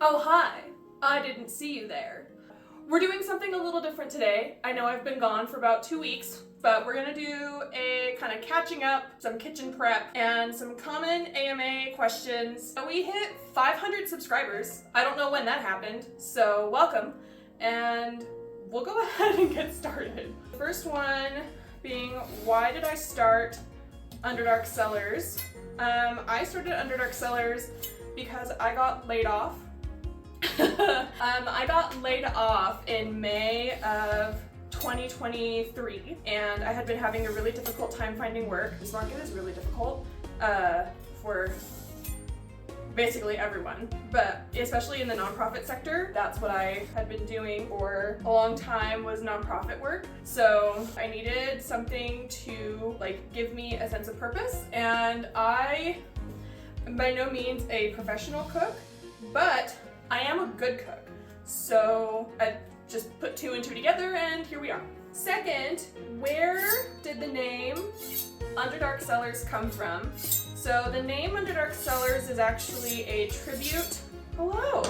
Oh, hi. I didn't see you there. We're doing something a little different today. I know I've been gone for about 2 weeks, but we're gonna do a kind of catching up, some kitchen prep, and some common AMA questions. We hit 500 subscribers. I don't know when that happened, so welcome. And we'll go ahead and get started. The first one being, why did I start Underdark Cellars? I started Underdark Cellars because I got laid off. I got laid off in May of 2023, and I had been having a really difficult time finding work. This market is really difficult for basically everyone, but especially in the nonprofit sector. That's what I had been doing for a long time, was nonprofit work. So I needed something to give me a sense of purpose, and I am by no means a professional cook, but I am a good cook. So I just put 2 and 2 together, and here we are. Second, where did the name Underdark Cellars come from? So the name Underdark Cellars is actually a tribute. Hello.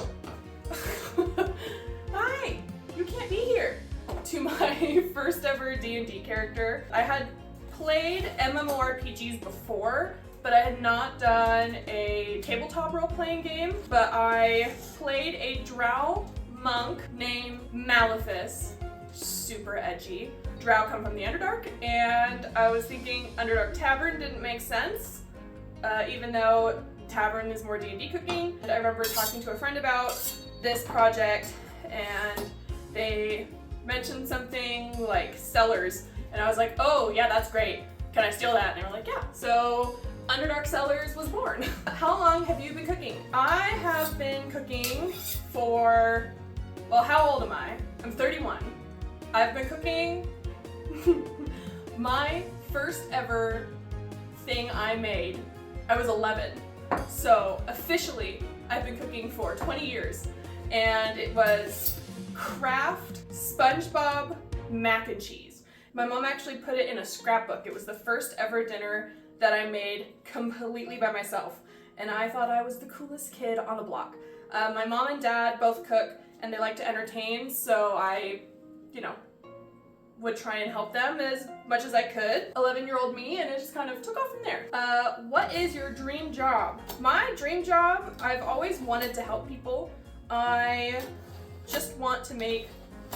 Hi. You can't be here. To my first ever D&D character. I had played MMORPGs before, but I had not done a tabletop role-playing game. But I played a drow monk named Maleficus. Super edgy. Drow come from the Underdark, and I was thinking Underdark Tavern didn't make sense. Even though Tavern is more D&D cooking. And I remember talking to a friend about this project, and they mentioned something like cellars, and I was like, oh yeah, that's great. Can I steal that? And they were like, yeah. So Underdark Cellars was born. How long have you been cooking? I have been cooking for, well, how old am I? I'm 31. I've been cooking. My first ever thing I made, I was 11. So officially, I've been cooking for 20 years. And it was Kraft SpongeBob mac and cheese. My mom actually put it in a scrapbook. It was the first ever dinner that I made completely by myself. And I thought I was the coolest kid on the block. My mom and dad both cook, and they like to entertain, so I, would try and help them as much as I could. 11-year-old me, and it just kind of took off from there. What is your dream job? My dream job, I've always wanted to help people. I just want to make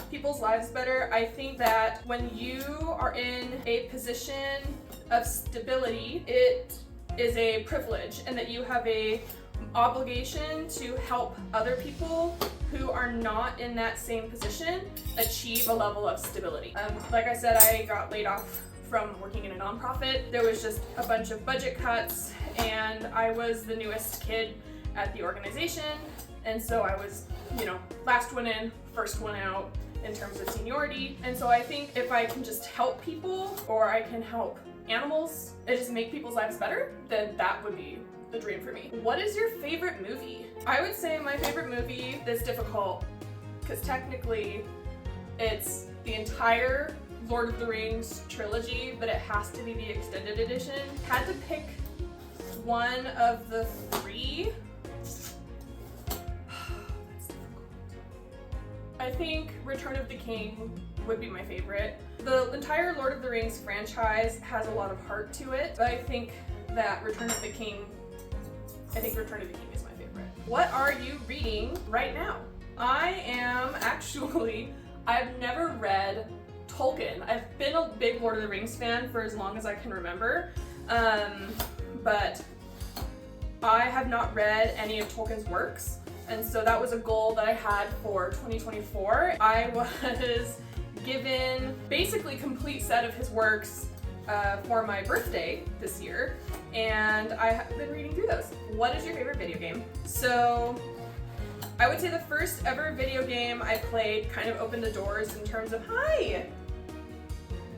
people's lives better. I think that when you are in a position of stability, it is a privilege, and that you have a obligation to help other people who are not in that same position achieve a level of stability. Like I said, I got laid off from working in a nonprofit. There was just a bunch of budget cuts, and I was the newest kid at the organization, and so I was, last one in, first one out in terms of seniority. And so I think if I can just help people, or I can help animals, and just make people's lives better, then that would be the dream for me. What is your favorite movie? I would say my favorite movie is difficult, because technically it's the entire Lord of the Rings trilogy, but it has to be the extended edition. Had to pick one of the 3. That's difficult. I think Return of the King would be my favorite. The entire Lord of the Rings franchise has a lot of heart to it, but I think that Return of the King is my favorite. What are you reading right now? I've never read Tolkien. I've been a big Lord of the Rings fan for as long as I can remember, but I have not read any of Tolkien's works, and so that was a goal that I had for 2024. I was given basically complete set of his works for my birthday this year, and I have been reading through those. What is your favorite video game? So I would say the first ever video game I played kind of opened the doors in terms of, hi,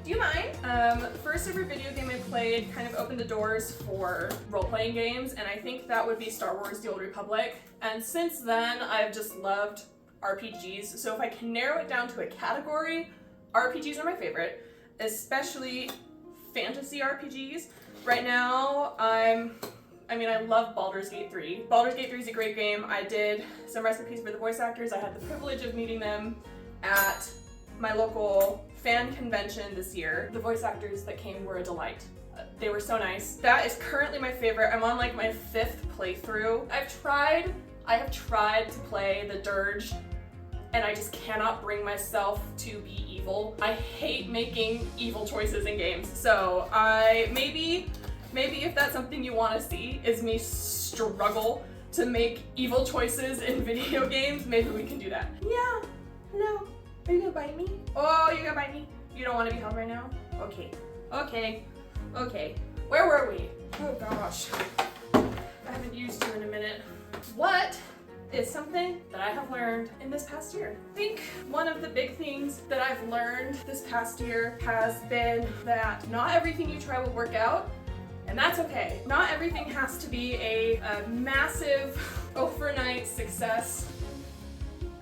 do you mind? The first ever video game I played kind of opened the doors for role-playing games, and I think that would be Star Wars: The Old Republic. And since then, I've just loved RPGs. So if I can narrow it down to a category, RPGs are my favorite, especially fantasy RPGs. Right now, I'm I mean, I love Baldur's Gate 3. Baldur's Gate 3 is a great game. I did some recipes for the voice actors. I had the privilege of meeting them at my local fan convention this year. The voice actors that came were a delight. They were so nice. That is currently my favorite. I'm on like my 5th playthrough. I have tried to play the Dirge, and I just cannot bring myself to be evil. I hate making evil choices in games. So maybe if that's something you want to see, is me struggle to make evil choices in video games, maybe we can do that. Yeah, no. Are you gonna bite me? Oh, you're gonna bite me? You don't want to be held right now? Okay. Where were we? Oh gosh. I haven't used you in a minute. What is something that I have learned in this past year? I think one of the big things that I've learned this past year has been that not everything you try will work out, and that's okay. Not everything has to be a massive overnight success,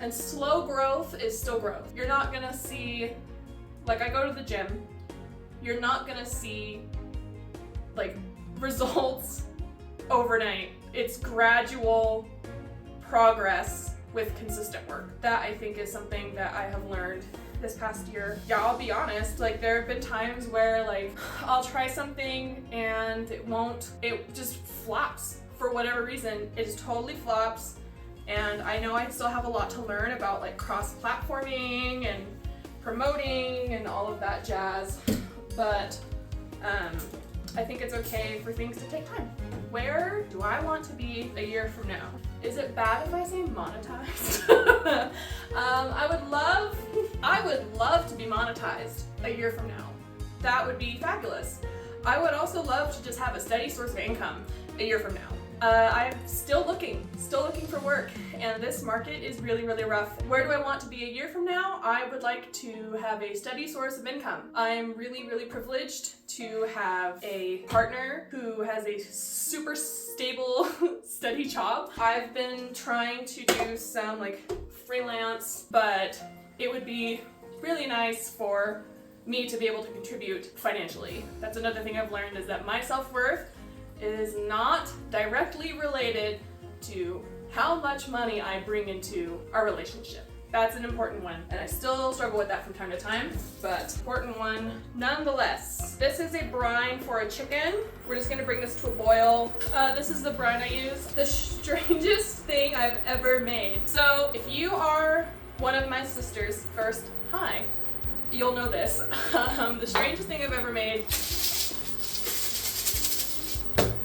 and slow growth is still growth. You're not gonna see, like I go to the gym, you're not gonna see like results overnight. It's gradual progress with consistent work. That I think is something that I have learned this past year. Yeah, I'll be honest, like there have been times where like I'll try something and it just flops for whatever reason. It just totally flops, and I know I still have a lot to learn about like cross-platforming and promoting and all of that jazz, but I think it's okay for things to take time. Where do I want to be a year from now? Is it bad if I say monetized? I would love to be monetized a year from now. That would be fabulous. I would also love to just have a steady source of income a year from now. I'm still looking for work, and this market is really, really rough. Where do I want to be a year from now? I would like to have a steady source of income. I'm really, really privileged to have a partner who has a super stable, steady job. I've been trying to do some like freelance, but it would be really nice for me to be able to contribute financially. That's another thing I've learned, is that my self-worth is not directly related to how much money I bring into our relationship. That's an important one, and I still struggle with that from time to time, but important one nonetheless. This is a brine for a chicken. We're just gonna bring this to a boil. This is the brine I use. The strangest thing I've ever made. So if you are one of my sisters, first, hi, you'll know this. The strangest thing I've ever made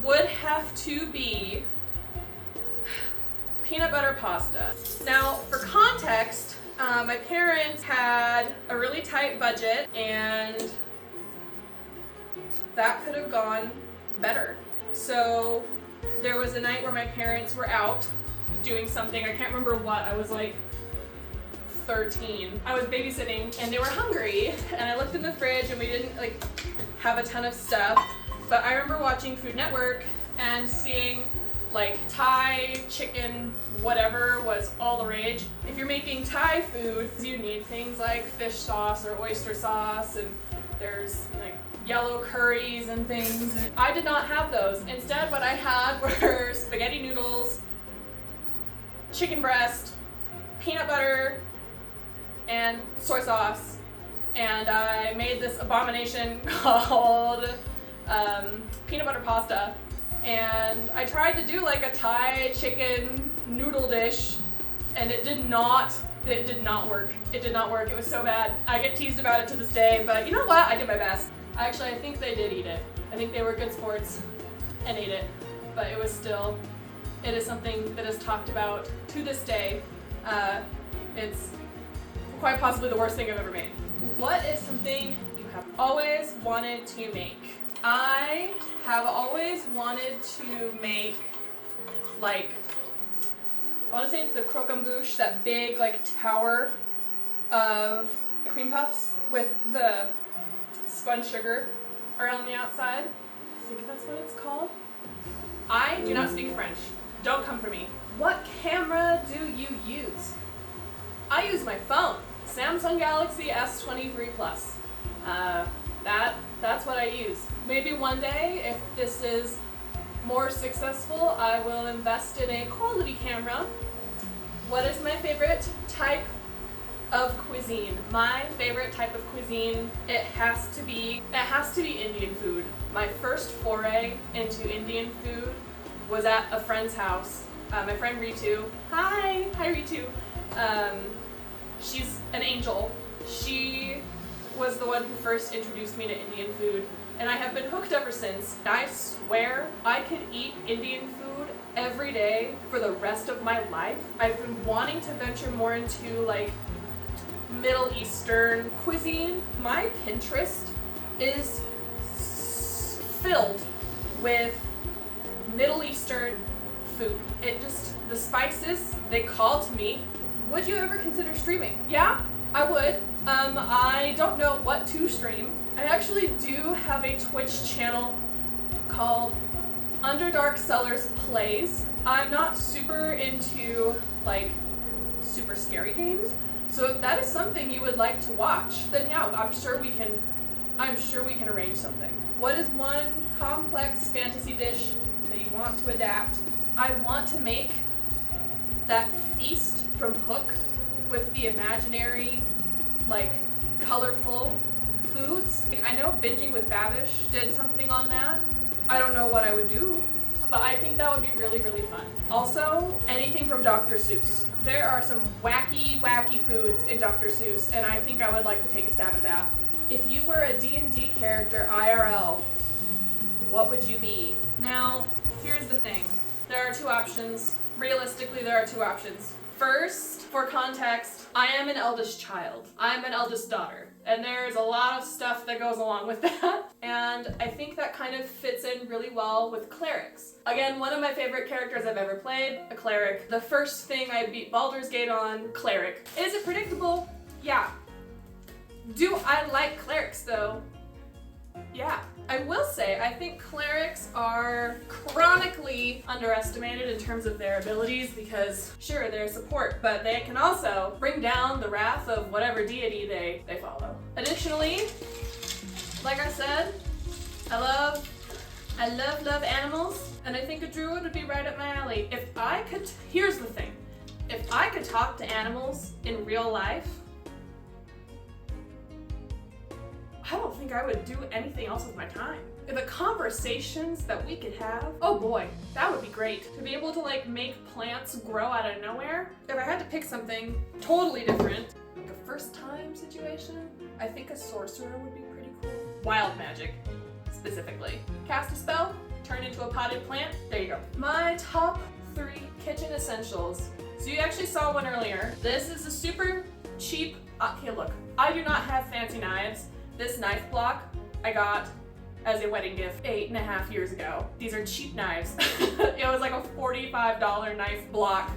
would have to be peanut butter pasta. Now, for context, my parents had a really tight budget, and that could have gone better. So there was a night where my parents were out doing something, I can't remember what, I was like 13. I was babysitting and they were hungry, and I looked in the fridge and we didn't like have a ton of stuff. But I remember watching Food Network and seeing like Thai, chicken, whatever was all the rage. If you're making Thai food, you need things like fish sauce or oyster sauce, and there's like yellow curries and things. I did not have those. Instead, what I had were spaghetti noodles, chicken breast, peanut butter, and soy sauce. And I made this abomination called peanut butter pasta, and I tried to do like a Thai chicken noodle dish, and it did not work. It did not work. It was so bad. I get teased about it to this day, but you know what? I did my best. Actually, I think they did eat it. I think they were good sports and ate it, but it is something that is talked about to this day. It's quite possibly the worst thing I've ever made. What is something you have always wanted to make? I have always wanted to make, like, I want to say it's the croquembouche, that big like tower of cream puffs with the spun sugar around the outside. I think that's what it's called. I do not speak French. Don't come for me. What camera do you use? I use my phone. Samsung Galaxy S23 Plus. That's what I use. Maybe one day, if this is more successful, I will invest in a quality camera. What is my favorite type of cuisine? My favorite type of cuisine, it has to be Indian food. My first foray into Indian food was at a friend's house. My friend Ritu. Hi Ritu. She's an angel. She was the one who first introduced me to Indian food, and I have been hooked ever since. I swear I could eat Indian food every day for the rest of my life. I've been wanting to venture more into like Middle Eastern cuisine. My Pinterest is filled with Middle Eastern food. The spices, they call to me. Would you ever consider streaming? Yeah, I would. I don't know what to stream. I actually do have a Twitch channel called Underdark Cellars Plays. I'm not super into like super scary games, so if that is something you would like to watch, then yeah, I'm sure we can arrange something. What is one complex fantasy dish that you want to adapt? I want to make that feast from Hook with the imaginary, like, colorful foods. I know Binging with Babish did something on that. I don't know what I would do, but I think that would be really, really fun. Also, anything from Dr. Seuss. There are some wacky, wacky foods in Dr. Seuss, and I think I would like to take a stab at that. If you were a D&D character IRL, what would you be? Now, here's the thing. There are two options. Realistically, there are two options. First, for context, I am an eldest child. I'm an eldest daughter. And there's a lot of stuff that goes along with that. And I think that kind of fits in really well with clerics. Again, one of my favorite characters I've ever played, a cleric. The first thing I beat Baldur's Gate on, cleric. Is it predictable? Yeah. Do I like clerics though? Yeah. I will say, I think clerics are chronically underestimated in terms of their abilities because, sure, they're support, but they can also bring down the wrath of whatever deity they follow. Additionally, like I said, I love animals, and I think a druid would be right up my alley. Here's the thing, if I could talk to animals in real life, I don't think I would do anything else with my time. The conversations that we could have, oh boy, that would be great. To be able to like make plants grow out of nowhere. If I had to pick something totally different, like a first time situation, I think a sorcerer would be pretty cool. Wild magic, specifically. Cast a spell, turn into a potted plant, there you go. My top 3 kitchen essentials. So you actually saw one earlier. This is a super cheap, okay look, I do not have fancy knives. This knife block I got as a wedding gift 8.5 years ago. These are cheap knives. It was like a $45 knife block.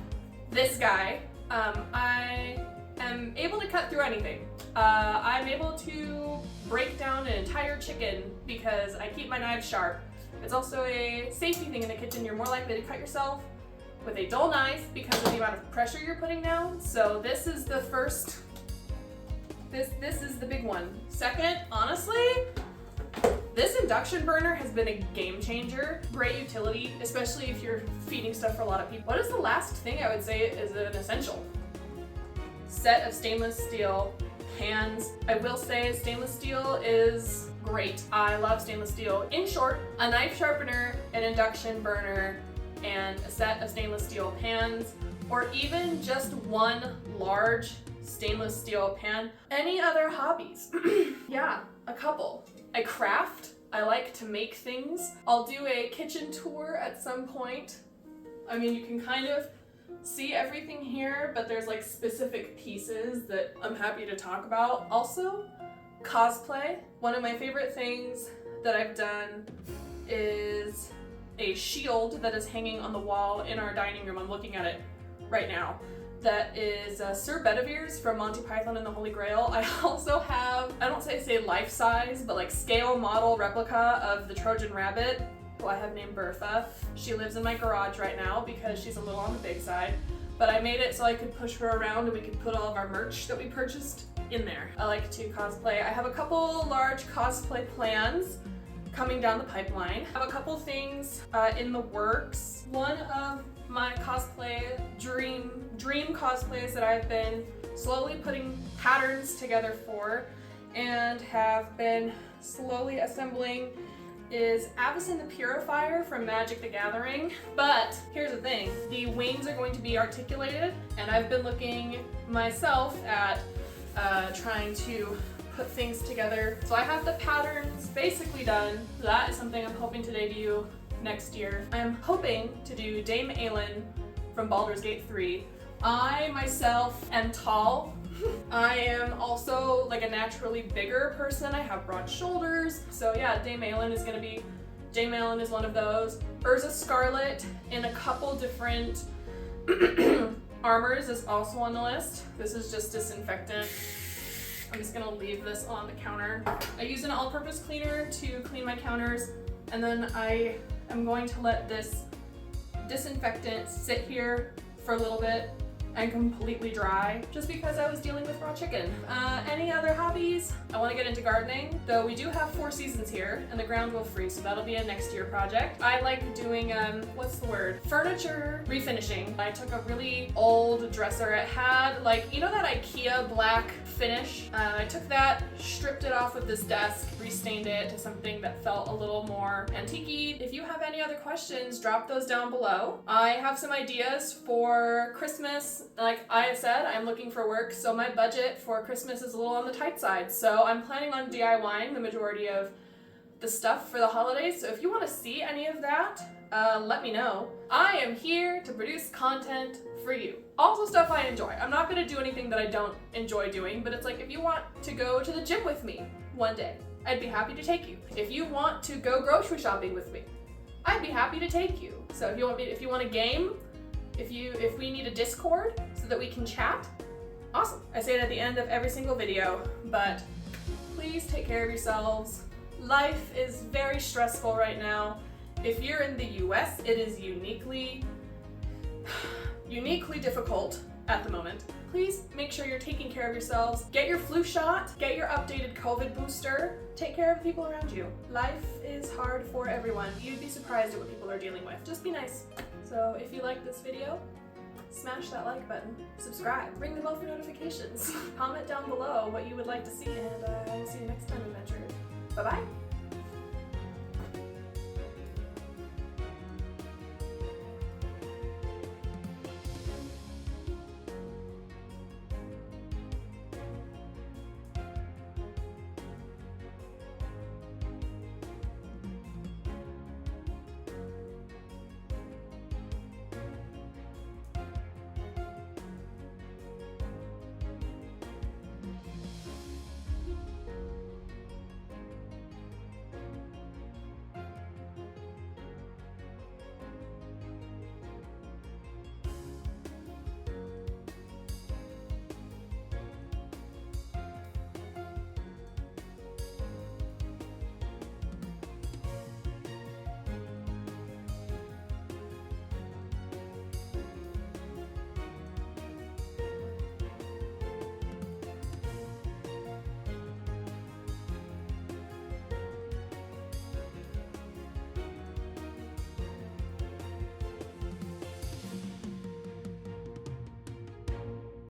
This guy, I am able to cut through anything. I'm able to break down an entire chicken because I keep my knives sharp. It's also a safety thing in the kitchen. You're more likely to cut yourself with a dull knife because of the amount of pressure you're putting down. So this is the first. This is the big one. Second, honestly, this induction burner has been a game changer. Great utility, especially if you're feeding stuff for a lot of people. What is the last thing I would say is an essential? Set of stainless steel pans. I will say stainless steel is great. I love stainless steel. In short, a knife sharpener, an induction burner, and a set of stainless steel pans, or even just one large stainless steel pan. Any other hobbies? Yeah, a couple. I craft. I like to make things. I'll do a kitchen tour at some point. I mean, you can kind of see everything here, but there's like specific pieces that I'm happy to talk about. Also, cosplay. One of my favorite things that I've done is a shield that is hanging on the wall in our dining room. I'm looking at it right now. That is Sir Bedivere's from Monty Python and the Holy Grail. I also have, I don't say life size, but like scale model replica of the Trojan Rabbit, who I have named Bertha. She lives in my garage right now because she's a little on the big side. But I made it so I could push her around and we could put all of our merch that we purchased in there. I like to cosplay. I have a couple large cosplay plans. coming down the pipeline. I have a couple things in the works. One of my cosplay dream cosplays that I've been slowly putting patterns together for and have been slowly assembling is Avacyn the Purifier from Magic the Gathering. But here's the thing, the wings are going to be articulated, and I've been looking myself at trying to put things together. So I have the patterns basically done. That is something I'm hoping to debut next year. I'm hoping to do Dame Aelin from Baldur's Gate 3. I myself am tall. I am also like a naturally bigger person. I have broad shoulders. So yeah, Dame Aelin is one of those. Urza Scarlet in a couple different armors is also on the list. This is just disinfectant. I'm just gonna leave this on the counter. I use an all-purpose cleaner to clean my counters, and then I am going to let this disinfectant sit here for a little bit and completely dry, just because I was dealing with raw chicken. Any other hobbies? I want to get into gardening, though we do have 4 seasons here, and the ground will freeze, so that'll be a next year project. I like doing, furniture refinishing. I took a really old dresser. It had, like, you know that IKEA black finish? I took that, stripped it off of this desk, restained it to something that felt a little more antique-y. If you have any other questions, drop those down below. I have some ideas for Christmas. Like I said, I'm looking for work, so my budget for Christmas is a little on the tight side. So I'm planning on DIYing the majority of the stuff for the holidays. So if you want to see any of that, let me know. I am here to produce content for you. Also stuff I enjoy. I'm not going to do anything that I don't enjoy doing, but it's like if you want to go to the gym with me one day, I'd be happy to take you. If you want to go grocery shopping with me, I'd be happy to take you. So if you want a game, if we need a Discord so that we can chat, awesome. I say it at the end of every single video, but please take care of yourselves. Life is very stressful right now. If you're in the US, it is uniquely difficult at the moment. Please make sure you're taking care of yourselves. Get your flu shot, get your updated COVID booster, take care of the people around you. Life is hard for everyone. You'd be surprised at what people are dealing with. Just be nice. So if you like this video, smash that like button, subscribe, ring the bell for notifications, comment down below what you would like to see, and I will see you next time, adventure. Bye-bye.